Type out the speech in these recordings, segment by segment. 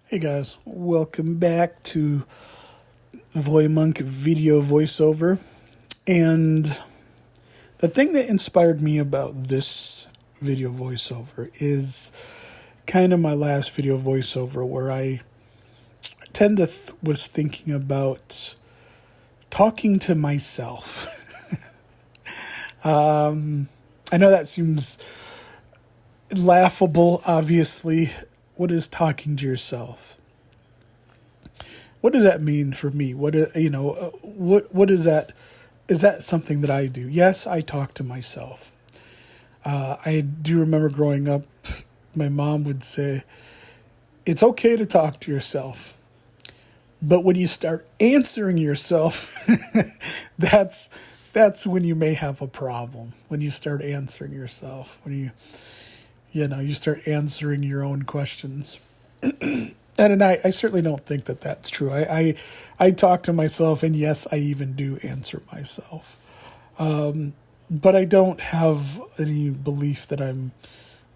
Hey guys, welcome back to Voymonk video voiceover. And the thing that inspired me about this video voiceover is kind of my last video voiceover where I was thinking about talking to myself. I know that seems laughable, obviously. What is talking to yourself? What does that mean for me? What is that? Is that something that I do? Yes, I talk to myself. I do remember growing up, my mom would say, "It's okay to talk to yourself, but when you start answering yourself, that's that's when you may have a problem. When you start answering yourself, when you start answering your own questions." And I certainly don't think that that's true. I talk to myself, and yes, I even do answer myself. But I don't have any belief that I'm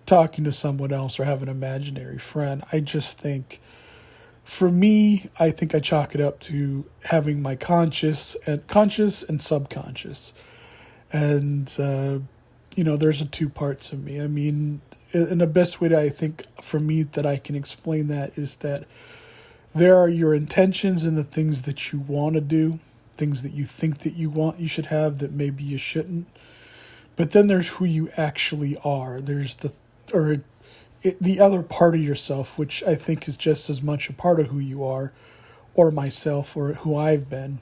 talking to someone else or have an imaginary friend. I just think, for me, I think I chalk it up to having my conscious and subconscious. And, there's a two parts of me. I mean, and the best way that I think for me that I can explain that is that there are your intentions and the things that you want to do, things that you think that you should have that maybe you shouldn't. But then there's who you actually are. There's the other part of yourself, which I think is just as much a part of who you are, or myself, or who I've been.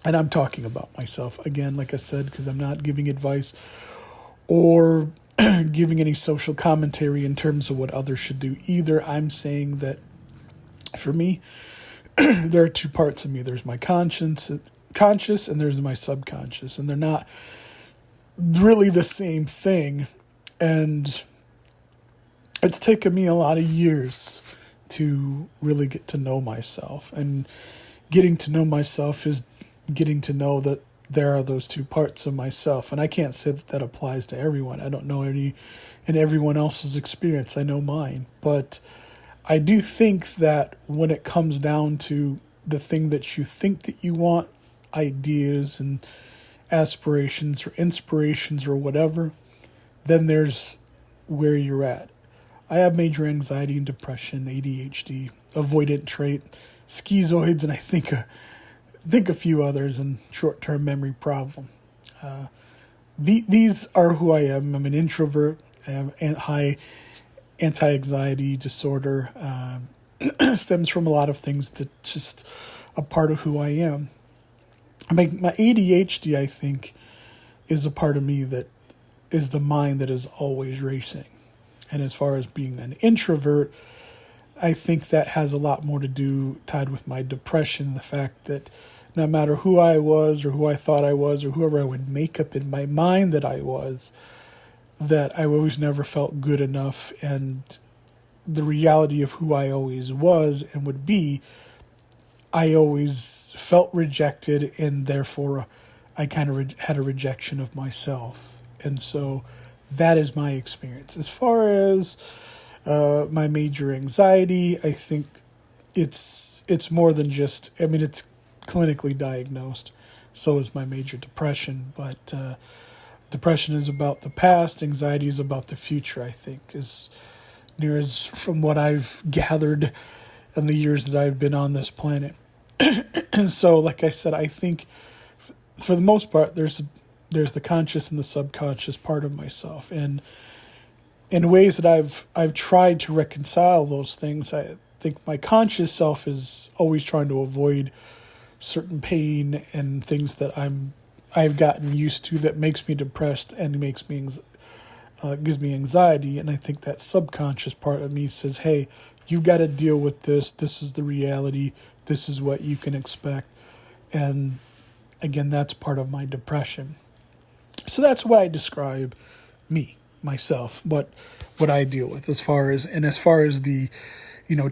And I'm talking about myself again, like I said, because I'm not giving advice or giving any social commentary in terms of what others should do either. I'm saying that for me, there are two parts of me. There's my conscious, and there's my subconscious, and they're not really the same thing. And it's taken me a lot of years to really get to know myself. And getting to know myself is getting to know that there are those two parts of myself. And I can't say that that applies to everyone. I don't know everyone else's experience. I know mine. But I do think that when it comes down to the thing that you think that you want, ideas and aspirations or inspirations or whatever, then there's where you're at. I have major anxiety and depression, ADHD, avoidant trait, schizoids, and I think a few others, and short-term memory problem. These are who I am. I'm an introvert. I have high anti-anxiety disorder. Stems from a lot of things that's just a part of who I am. My ADHD, I think, is a part of me that is the mind that is always racing. And as far as being an introvert, I think that has a lot more to do tied with my depression, the fact that no matter who I was or who I thought I was or whoever I would make up in my mind that I was, that I always never felt good enough. And the reality of who I always was and would be, I always felt rejected, and therefore I kind of had a rejection of myself. And so that is my experience. As far as my major anxiety, I think it's more than just, I mean, it's clinically diagnosed. So is my major depression, but depression is about the past, anxiety is about the future, I think, as near as from what I've gathered in the years that I've been on this planet. And so, like I said, I think for the most part, there's the conscious and the subconscious part of myself, and in ways that I've tried to reconcile those things. I think my conscious self is always trying to avoid certain pain and things that I've gotten used to that makes me depressed and gives me anxiety. And I think that subconscious part of me says, "Hey, you got to deal with this. This is the reality. This is what you can expect." And again, that's part of my depression. So that's what I describe myself, what I deal with as far as the,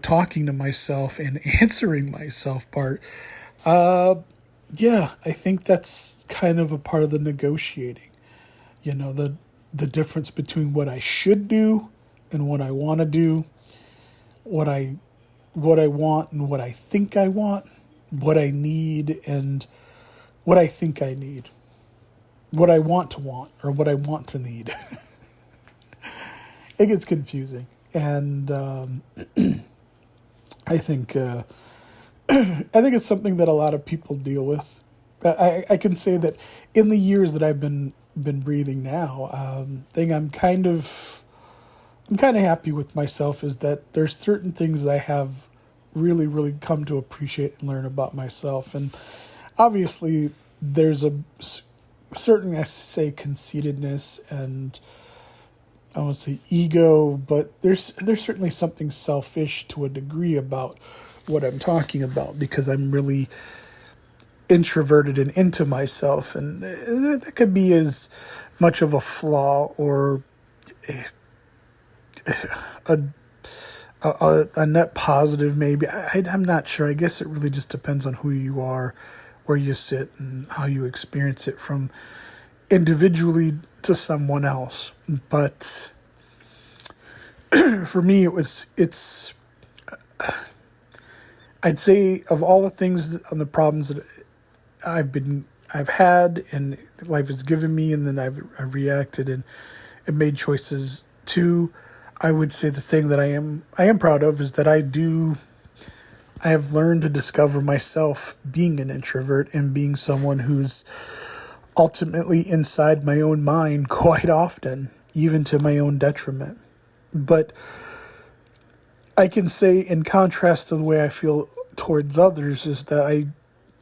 talking to myself and answering myself part. Yeah, I think that's kind of a part of the negotiating, the difference between what I should do and what I want to do, what I what I want and what I think I want, what I need and what I think I need, what I want or what I want to need. It gets confusing. And I think I think it's something that a lot of people deal with. I can say that in the years that I've been breathing now, thing I'm kind of happy with myself is that there's certain things that I have really come to appreciate and learn about myself. And obviously there's a certain, I say, conceitedness and I won't say ego, but there's certainly something selfish to a degree about what I'm talking about because I'm really introverted and into myself, and that could be as much of a flaw or a a net positive maybe. I'm not sure. I guess it really just depends on who you are, where you sit, and how you experience it from individually to someone else. But for me, it's I'd say of all the things and the problems that I've had and life has given me, and then I've reacted and made choices to. I would say the thing that I am proud of is that I have learned to discover myself being an introvert and being someone who's ultimately inside my own mind quite often, even to my own detriment. But I can say, in contrast to the way I feel towards others, is that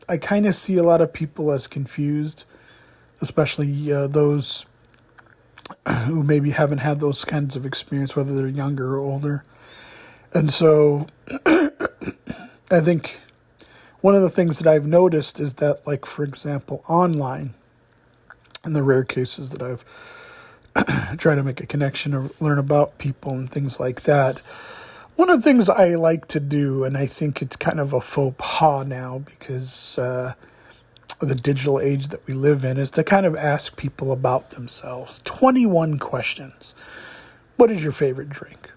I kind of see a lot of people as confused, especially those who maybe haven't had those kinds of experience, whether they're younger or older. And so I think one of the things that I've noticed is that, like, for example, online, in the rare cases that I've tried to make a connection or learn about people and things like that, one of the things I like to do, and I think it's kind of a faux pas now because of the digital age that we live in, is to kind of ask people about themselves. 21 questions. What is your favorite drink?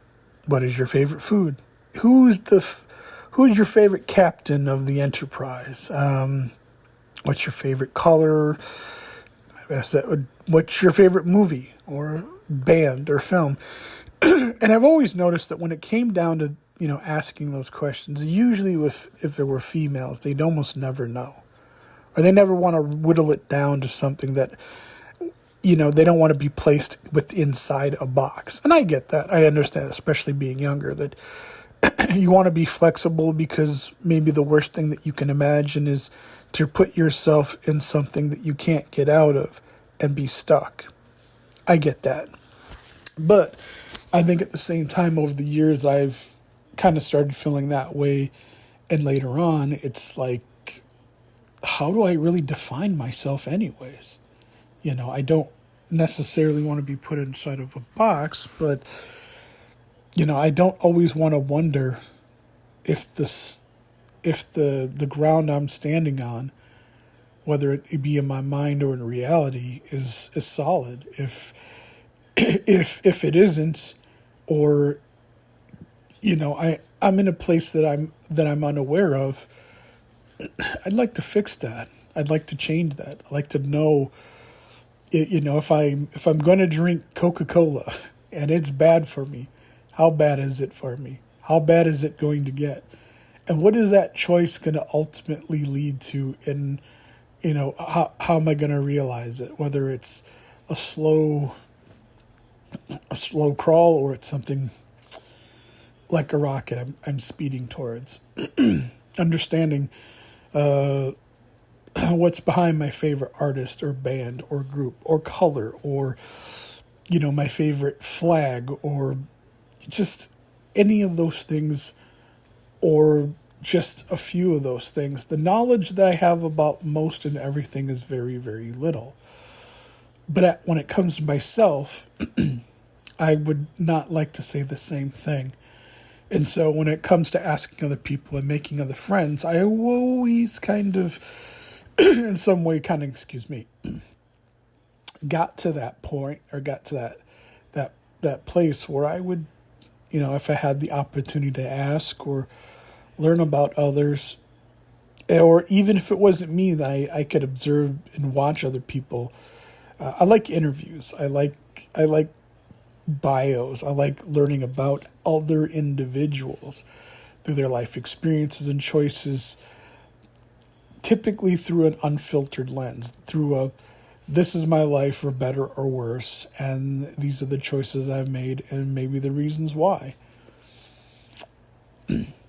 What is your favorite food? Who's your favorite captain of the Enterprise? What's your favorite color? What's your favorite movie or band or film? And I've always noticed that when it came down to, asking those questions, usually if there were females, they'd almost never know. Or they never want to whittle it down to something that, they don't want to be placed inside a box. And I get that. I understand, especially being younger, that you want to be flexible because maybe the worst thing that you can imagine is to put yourself in something that you can't get out of and be stuck. I get that. But I think at the same time, over the years, I've kind of started feeling that way. And later on, it's like, how do I really define myself anyways? I don't necessarily want to be put inside of a box, but, I don't always want to wonder if the ground I'm standing on, whether it be in my mind or in reality, is solid. If it isn't, or I'm in a place that I'm unaware of, I'd like to fix that. I'd like to change that. I'd like to know, if I'm going to drink Coca-Cola and it's bad for me, how bad is it for me? How bad is it going to get? And what is that choice going to ultimately lead to? And how am I going to realize it? Whether it's a slow crawl or it's something like a rocket I'm speeding towards. Understanding what's behind my favorite artist or band or group or color or my favorite flag or just any of those things, or just a few of those things. The knowledge that I have about most and everything is very, very little. But when it comes to myself, I would not like to say the same thing. And so when it comes to asking other people and making other friends, I always kind of, in some way, got to that point, or got to that place where I would, if I had the opportunity to ask or learn about others, or even if it wasn't me, that I could observe and watch other people. I like interviews. I like bios. I like learning about other individuals through their life experiences and choices, typically through an unfiltered lens, through a this is my life for better or worse, and these are the choices I've made and maybe the reasons why.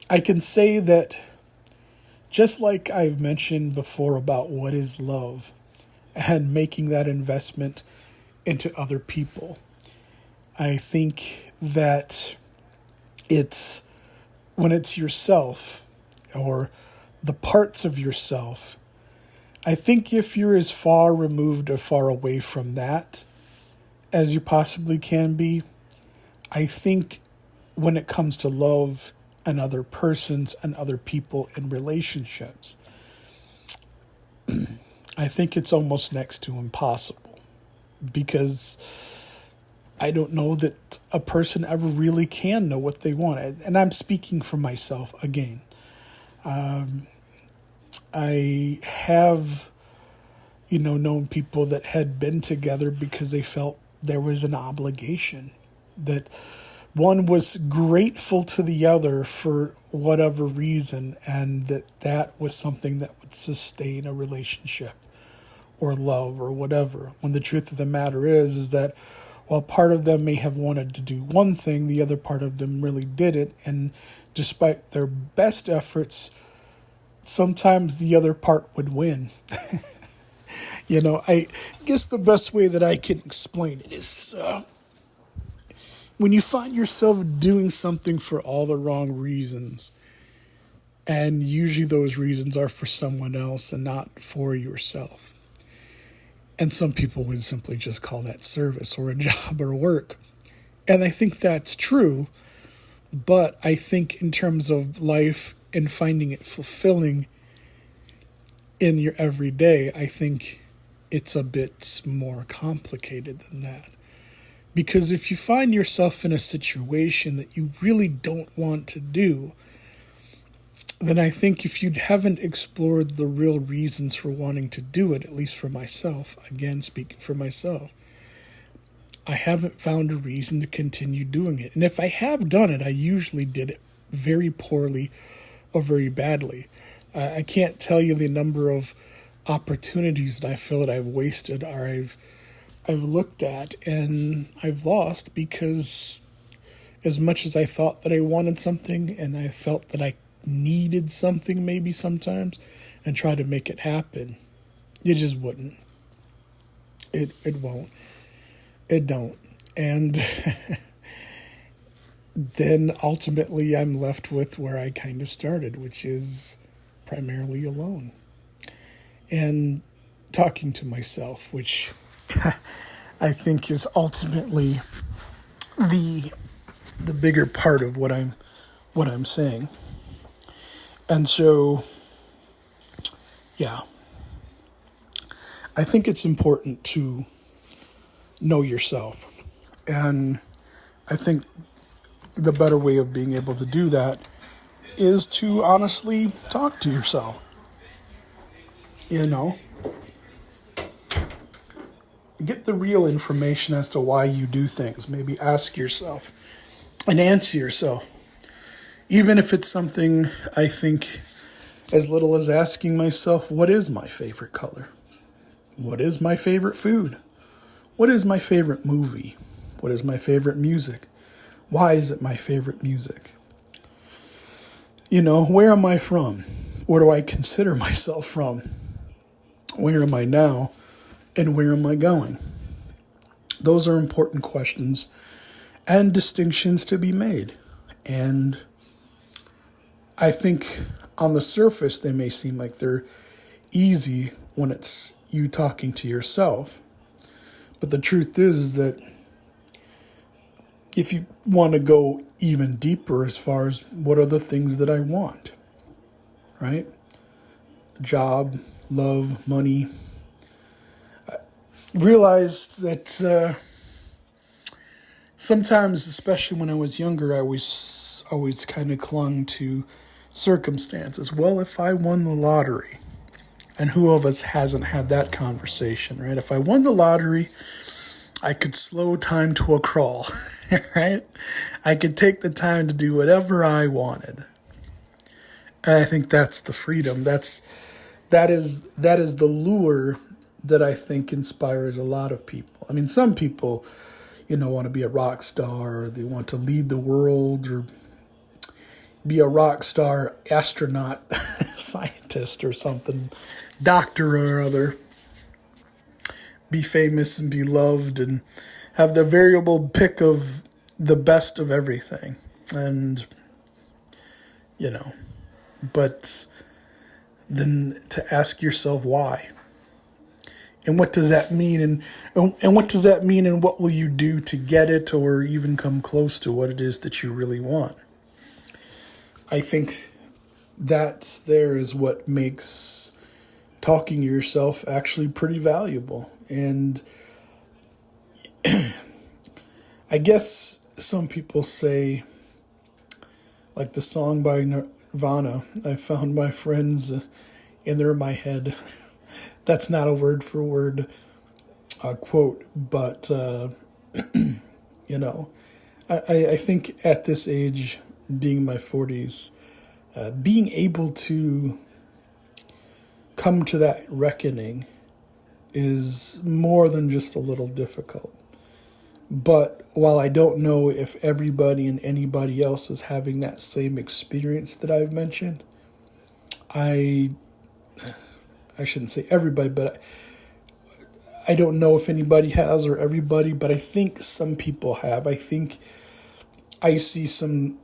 I can say that, just like I've mentioned before about what is love and making that investment into other people, I think that it's when it's yourself or the parts of yourself. I think if you're as far removed or far away from that as you possibly can be, I think when it comes to love and other persons and other people and relationships, I think it's almost next to impossible, because I don't know that a person ever really can know what they want. And I'm speaking for myself again. I have, known people that had been together because they felt there was an obligation, that one was grateful to the other for whatever reason, and that was something that would sustain a relationship or love or whatever. When the truth of the matter is that while part of them may have wanted to do one thing, the other part of them really didn't, and despite their best efforts, sometimes the other part would win. I guess the best way that I can explain it is when you find yourself doing something for all the wrong reasons, and usually those reasons are for someone else and not for yourself. And some people would simply just call that service or a job or work. And I think that's true, but I think in terms of life and finding it fulfilling in your everyday, I think it's a bit more complicated than that. Because if you find yourself in a situation that you really don't want to do, then I think if you haven't explored the real reasons for wanting to do it, at least for myself, again speaking for myself, I haven't found a reason to continue doing it. And if I have done it, I usually did it very poorly or very badly. I can't tell you the number of opportunities that I feel that I've wasted or I've looked at and I've lost because as much as I thought that I wanted something and I felt that I needed something maybe sometimes and tried to make it happen, it just wouldn't. It won't. It don't. And then ultimately I'm left with where I kind of started, which is primarily alone. And talking to myself, which I think is ultimately the bigger part of what I'm saying. And so, yeah, I think it's important to know yourself. And I think the better way of being able to do that is to honestly talk to yourself. Get the real information as to why you do things. Maybe ask yourself and answer yourself. Even if it's something, I think, as little as asking myself, what is my favorite color? What is my favorite food? What is my favorite movie? What is my favorite music? Why is it my favorite music? Where am I from? Where do I consider myself from? Where am I now? And where am I going? Those are important questions and distinctions to be made. And I think on the surface, they may seem like they're easy when it's you talking to yourself. But the truth is that if you want to go even deeper as far as what are the things that I want, right? Job, love, money. I realized that sometimes, especially when I was younger, I was always kind of clung to circumstances. Well, if I won the lottery, and who of us hasn't had that conversation, right? If I won the lottery, I could slow time to a crawl, right? I could take the time to do whatever I wanted. And I think that's the freedom. That is the lure that I think inspires a lot of people. I mean, some people, want to be a rock star, or they want to lead the world, or be a rock star astronaut, scientist, or something, doctor or other. Be famous and be loved and have the variable pick of the best of everything. And, but then to ask yourself why. And what does that mean? And what does that mean? And what will you do to get it, or even come close to what it is that you really want? I think that there is what makes talking to yourself actually pretty valuable. And I guess some people say, like the song by Nirvana, I found my friends and they're in my head. That's not a word for word quote, but, I think at this age, being in my 40s, being able to come to that reckoning is more than just a little difficult. But while I don't know if everybody and anybody else is having that same experience that I've mentioned, I shouldn't say everybody, but I don't know if anybody has or everybody, but I think some people have. I think I see some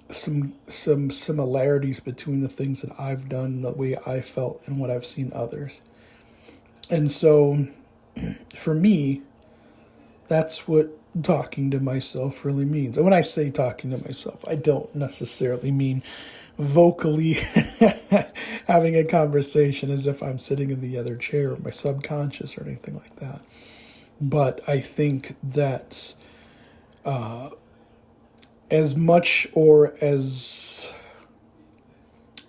similarities between the things that I've done, the way I felt, and what I've seen others. And so, for me, that's what talking to myself really means. And when I say talking to myself, I don't necessarily mean vocally having a conversation as if I'm sitting in the other chair or my subconscious or anything like that. But I think that as much or as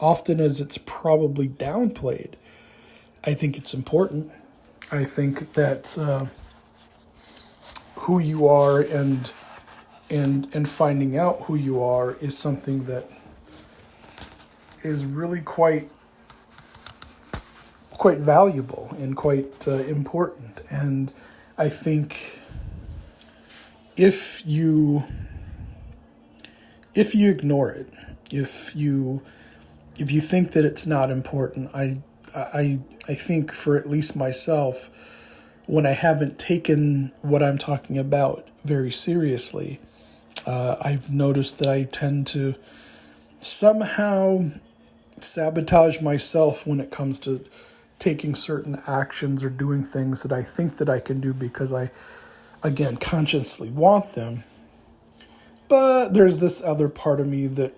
often as it's probably downplayed, I think it's important. I think that who you are and finding out who you are is something that is really quite valuable and quite important. And I think if you ignore it, if you think that it's not important, I think for at least myself, when I haven't taken what I'm talking about very seriously, I've noticed that I tend to somehow sabotage myself when it comes to taking certain actions or doing things that I think that I can do because I, again, consciously want them. But there's this other part of me that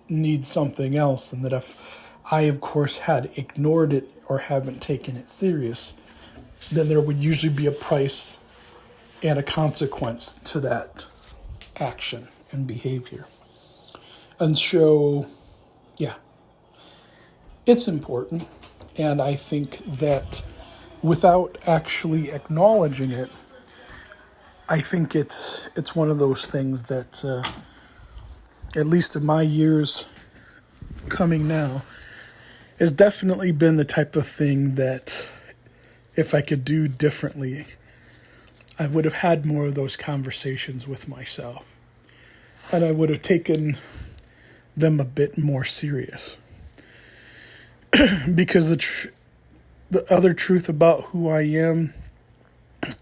needs something else, and that if I, of course, had ignored it or haven't taken it serious, then there would usually be a price and a consequence to that action and behavior. And so, yeah, it's important. And I think that without actually acknowledging it, I think it's one of those things that, at least in my years coming now, has definitely been the type of thing that if I could do differently, I would have had more of those conversations with myself. And I would have taken them a bit more serious. Because the other truth about who I am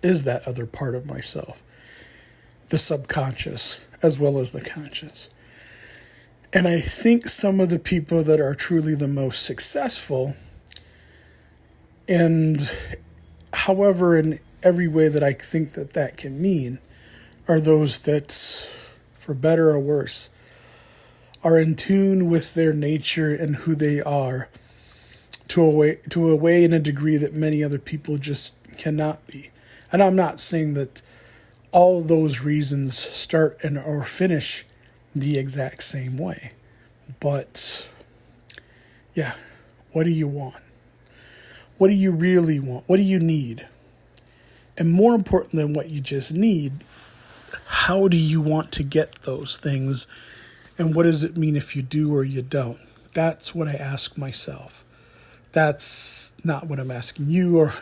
is that other part of myself. The subconscious as well as the conscious. And I think some of the people that are truly the most successful, and however in every way that I think that can mean, are those that, for better or worse, are in tune with their nature and who they are to a way and a degree that many other people just cannot be. And I'm not saying that all of those reasons start and or finish the exact same way, but Yeah. What do you want? What do you really want? What do you need? And more important than what you just need, how do you want to get those things? And what does it mean if you do or you don't? That's what I ask myself. That's not what I'm asking you or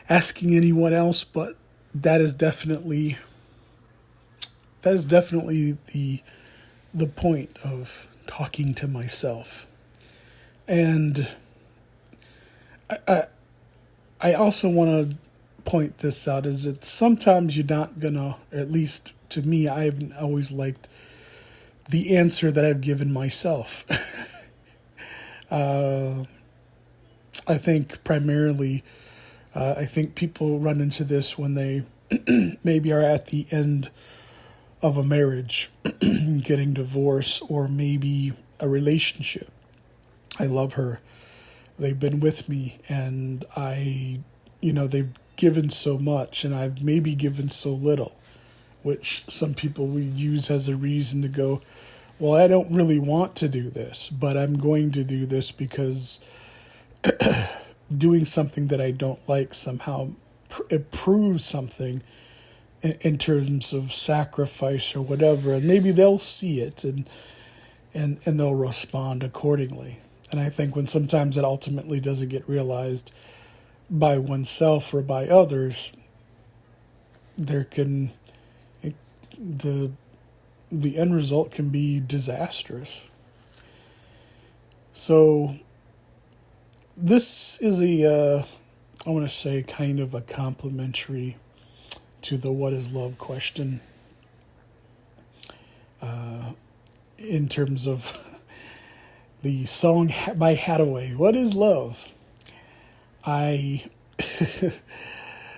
asking anyone else, but that is definitely the point of talking to myself. And I also want to point this out is that sometimes you're not gonna, at least to me, I've always liked the answer that I've given myself. I think primarily, I think people run into this when they maybe are at the end of a marriage, getting divorced, or maybe a relationship. I love her. They've been with me, and they've given so much, and I've maybe given so little, which some people will use as a reason to go, well, I don't really want to do this, but I'm going to do this because doing something that I don't like somehow it proves something in terms of sacrifice or whatever, and maybe they'll see it and they'll respond accordingly. And I think when sometimes it ultimately doesn't get realized by oneself or by others, the end result can be disastrous. So this is I want to say kind of a complimentary to the what is love question, in terms of the song by Hathaway, What is Love? I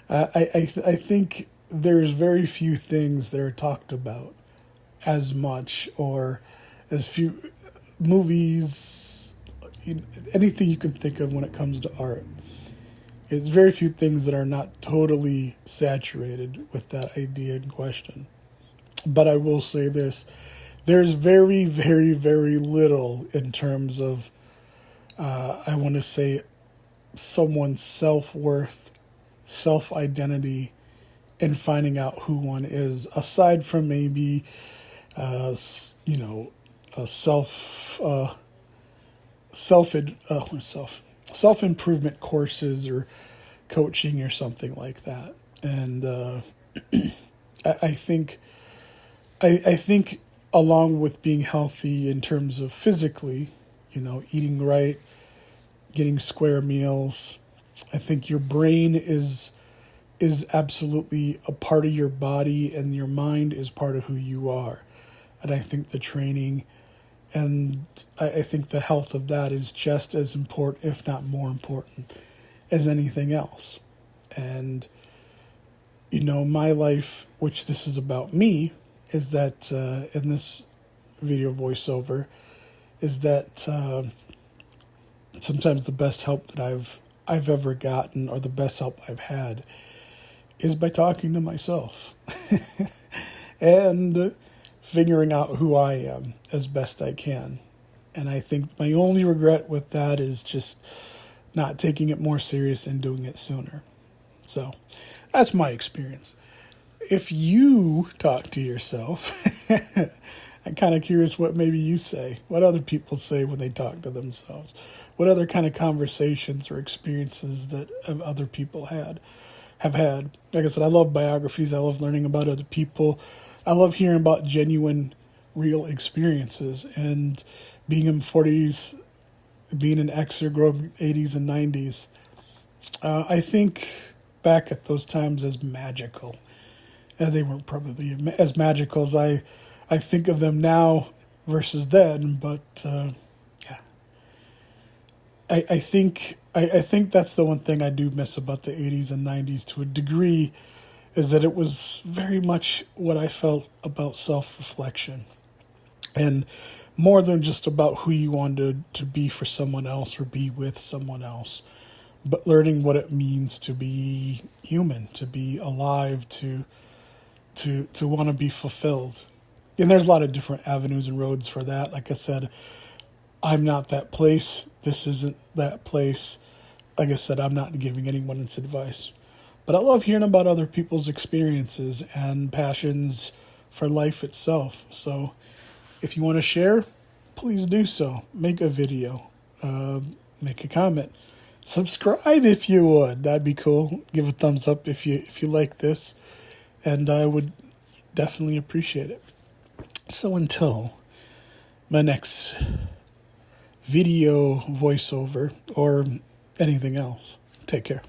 I think there's very few things that are talked about as much or as few movies, anything you can think of when it comes to art. There's very few things that are not totally saturated with that idea in question. But I will say this. There's very, very, very little in terms of, I want to say, someone's self-worth, self-identity, and finding out who one is, aside from maybe, a self-improvement courses or coaching or something like that. And I think along with being healthy in terms of physically, eating right, getting square meals, I think your brain is absolutely a part of your body, and your mind is part of who you are. And I think the training and I think the health of that is just as important, if not more important, as anything else. And, my life, which this is about me, is that in this video voiceover, is that sometimes the best help that I've ever gotten, or the best help I've had, is by talking to myself and figuring out who I am as best I can. And I think my only regret with that is just not taking it more serious and doing it sooner. So that's my experience. If you talk to yourself, I'm kind of curious what maybe you say, what other people say when they talk to themselves, what other kind of conversations or experiences that other people have had. Like I said, I love biographies. I love learning about other people. I love hearing about genuine, real experiences. And being in 40s, being an Xer, growing 80s and 90s, I think back at those times as magical. And they weren't probably as magical as I think of them now versus then. But yeah, I think that's the one thing I do miss about the 80s and 90s to a degree, is that it was very much what I felt about self-reflection. And more than just about who you wanted to be for someone else or be with someone else, but learning what it means to be human, to be alive, to want to be fulfilled. And there's a lot of different avenues and roads for that. Like I said, I'm not that place. This isn't that place. Like I said, I'm not giving anyone its advice. But I love hearing about other people's experiences and passions for life itself. So if you want to share, please do so. Make a video, make a comment, subscribe if you would. That'd be cool. Give a thumbs up if you like this, and I would definitely appreciate it. So until my next video voiceover or anything else, take care.